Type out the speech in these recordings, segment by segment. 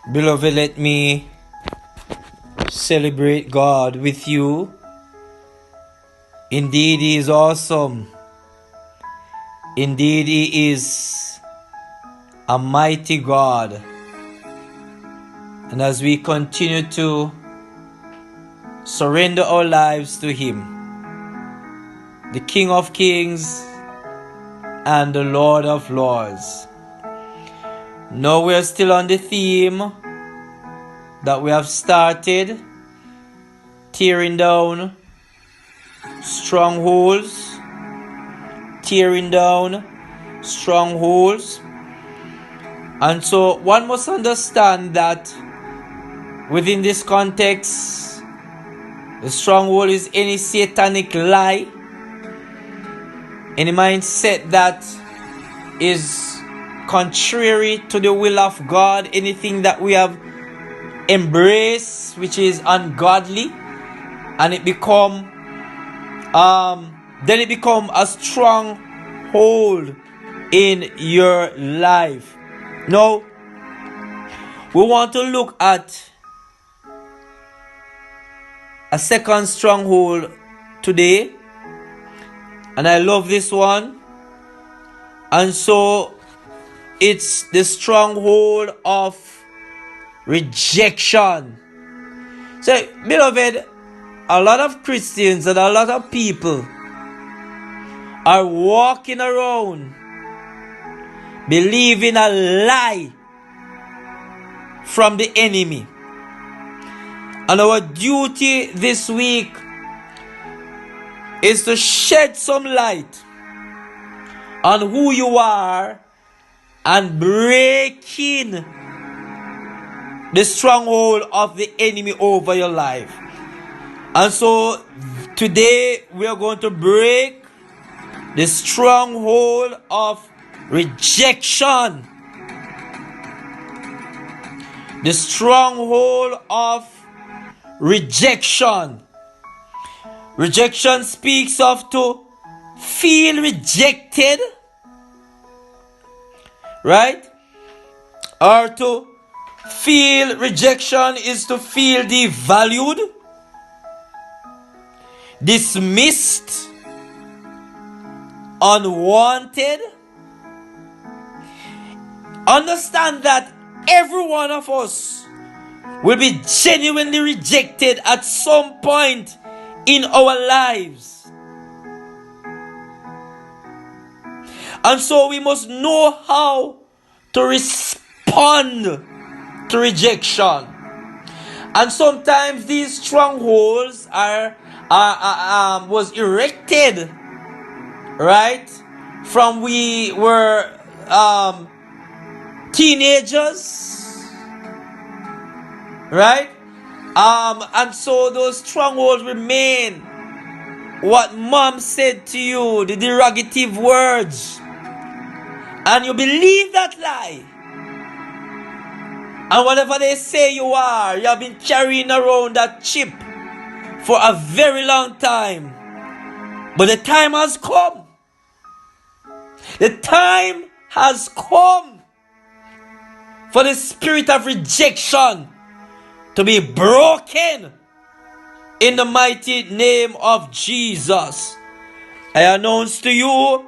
Beloved, let me celebrate God with you. Indeed, He is awesome. Indeed, He is a mighty God. And as we continue to surrender our lives to Him, the King of Kings and the Lord of Lords. Now we're still on the theme that we have started, tearing down strongholds, tearing down strongholds. And so one must understand that within this context, the stronghold is any satanic lie, any mindset that is contrary to the will of God, anything that we have embraced which is ungodly, and it become a stronghold in your life. Now we want to look at a second stronghold today, and I love this one. And so it's the stronghold of rejection. So, beloved, a lot of Christians and a lot of people are walking around believing a lie from the enemy. And our duty this week is to shed some light on who you are and breaking the stronghold of the enemy over your life. And so today we are going to break the stronghold of rejection. The stronghold of rejection. Rejection speaks of to feel rejected, right? Or to feel rejection is to feel devalued, dismissed, unwanted. Understand that every one of us will be genuinely rejected at some point in our lives. And so we must know how to respond to rejection. And sometimes these strongholds was erected, right, from we were teenagers, right? And so those strongholds remain. What mom said to you, the derogative words, and you believe that lie. And whatever they say you are, you have been carrying around that chip for a very long time. But the time has come. The time has come for the spirit of rejection to be broken in the mighty name of Jesus. I announce to you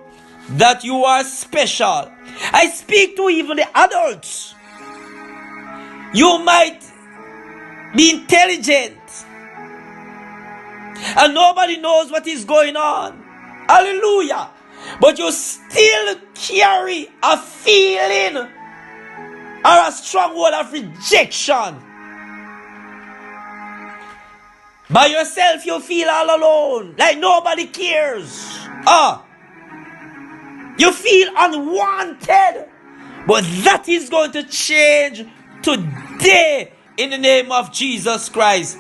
that you are special. I speak to even the adults. You might be intelligent and nobody knows what is going on. Hallelujah. But you still carry a feeling or a stronghold of rejection. By yourself you feel all alone, like nobody cares. You feel unwanted. But that is going to change today in the name of Jesus Christ.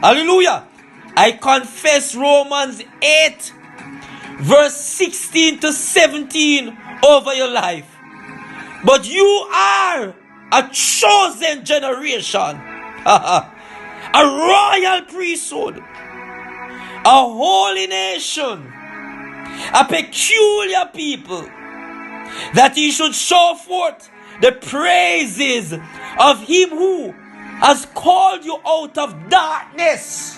Hallelujah. I confess Romans 8 verse 16 to 17 over your life. But you are a chosen generation, a royal priesthood, a holy nation, a peculiar people, that he should show forth the praises of him who has called you out of darkness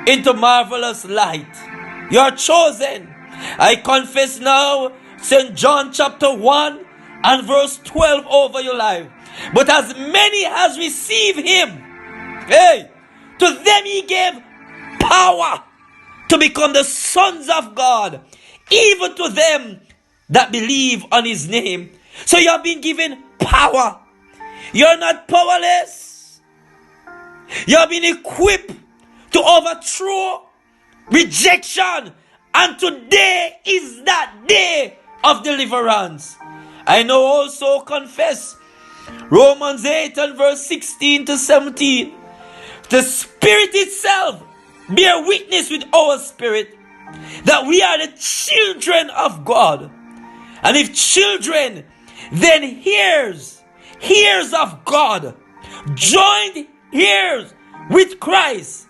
into marvelous light. You are chosen. I confess now St. John chapter 1 and verse 12 over your life. But as many as receive him, to them he gave power to become the sons of God, even to them that believe on his name. So you have been given power. You're not powerless. You have been equipped to overthrow rejection. And today is that day of deliverance. I know also confess Romans 8 and verse 16 to 17. The Spirit itself bear witness with our spirit that we are the children of God. And if children, then heirs of God, joined heirs with Christ.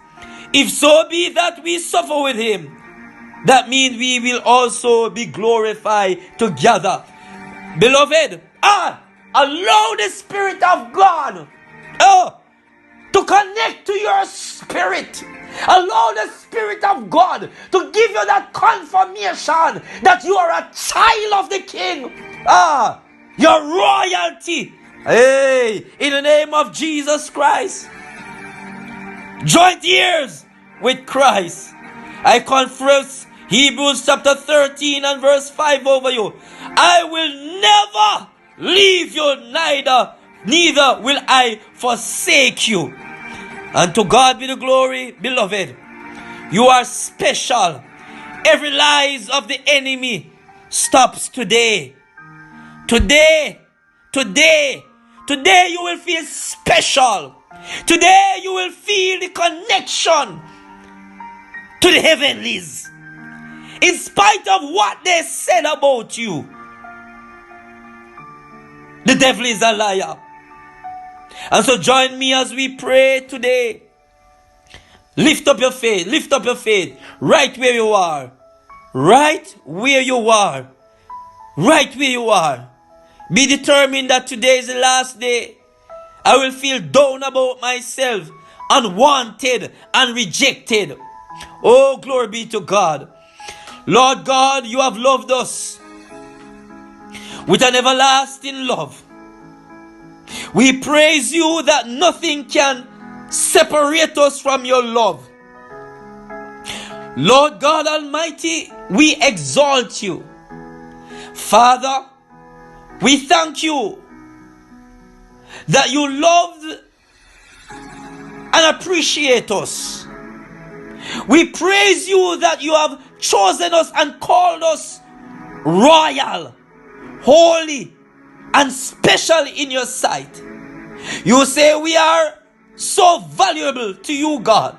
If so be that we suffer with him, that means we will also be glorified together. Beloved, allow the Spirit of God to connect to your spirit. Allow the Spirit of God to give you that confirmation that you are a child of the King. Your royalty. In the name of Jesus Christ. Joint ears with Christ. I confess Hebrews chapter 13 and verse 5 over you. I will never leave you, neither will I forsake you. And to God be the glory, beloved. You are special. Every lies of the enemy stops today. Today you will feel special. Today you will feel the connection to the heavenlies. In spite of what they said about you, the devil is a liar. And so join me as we pray today. Lift up your faith. Lift up your faith. Right where you are. Right where you are. Right where you are. Be determined that today is the last day. I will feel down about myself, unwanted and rejected. Oh, glory be to God. Lord God, you have loved us with an everlasting love. We praise you that nothing can separate us from your love. Lord God Almighty, we exalt you. Father, we thank you that you loved and appreciate us. We praise you that you have chosen us and called us royal, holy, and special in your sight. You say we are so valuable to you, God,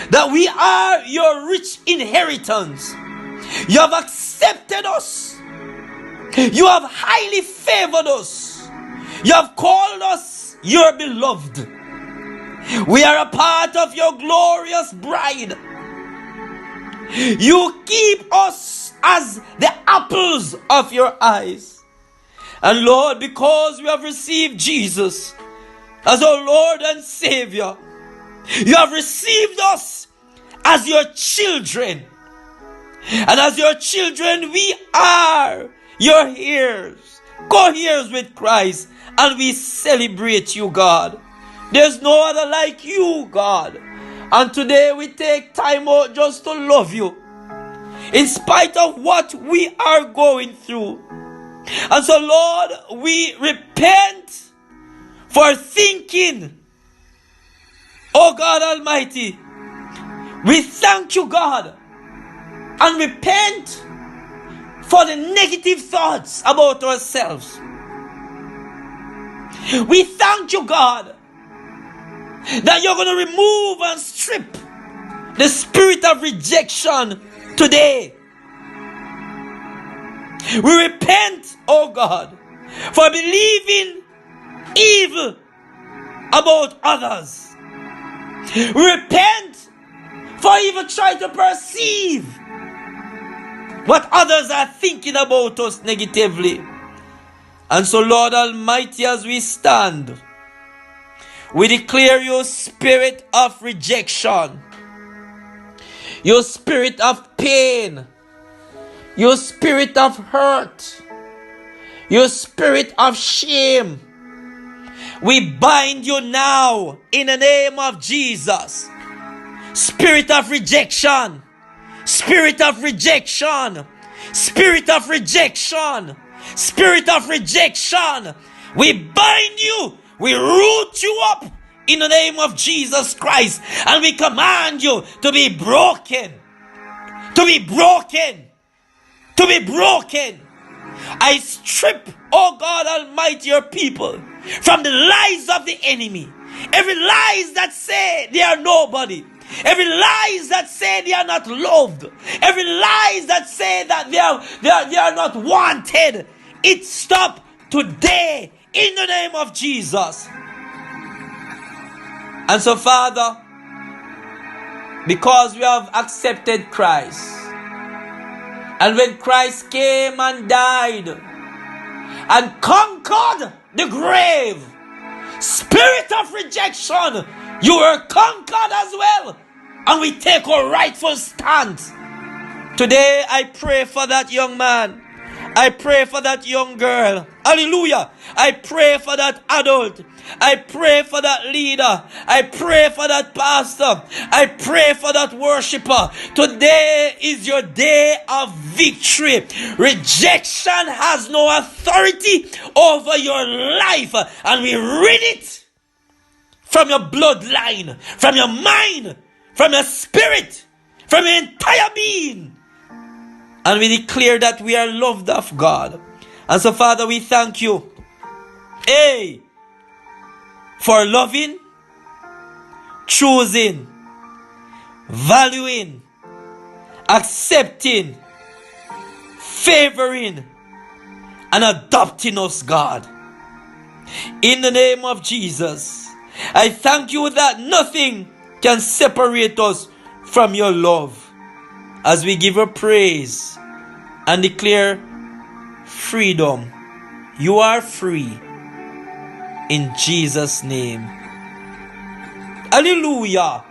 that we are your rich inheritance. You have accepted us. You have highly favored us. You have called us your beloved. We are a part of your glorious bride. You keep us as the apples of your eyes. And Lord, because we have received Jesus as our Lord and Savior, you have received us as your children. And as your children, we are your heirs, co-heirs with Christ. And we celebrate you, God. There's no other like you, God. And today we take time out just to love you, in spite of what we are going through. And so, Lord, we repent for thinking, oh God Almighty, we thank you, God, and repent for the negative thoughts about ourselves. We thank you, God, that you're going to remove and strip the spirit of rejection today. We repent, oh God, for believing evil about others. We repent for even trying to perceive what others are thinking about us negatively. And so, Lord Almighty, as we stand, we declare your spirit of rejection, your spirit of pain, your spirit of hurt, your spirit of shame. We bind you now in the name of Jesus. Spirit of rejection, spirit of rejection, spirit of rejection, spirit of rejection. We bind you, we root you up in the name of Jesus Christ, and we command you to be broken, to be broken, to be broken. I strip, oh God Almighty, your people from the lies of the enemy. Every lies that say they are nobody. Every lies that say they are not loved. Every lies that say that they are not wanted. It stop today in the name of Jesus. And so, Father, because we have accepted Christ, and when Christ came and died and conquered the grave, spirit of rejection, you were conquered as well. And we take our rightful stance. Today I pray for that young man. I pray for that young girl. Hallelujah. I pray for that adult. I pray for that leader. I pray for that pastor. I pray for that worshiper. Today is your day of victory. Rejection has no authority over your life. And we rid it from your bloodline, from your mind, from your spirit, from your entire being. And we declare that we are loved of God. And so, Father, we thank you, for loving, choosing, valuing, accepting, favoring, and adopting us, God. In the name of Jesus, I thank you that nothing can separate us from your love, as we give her praise and declare freedom. You are free in Jesus' name. Hallelujah.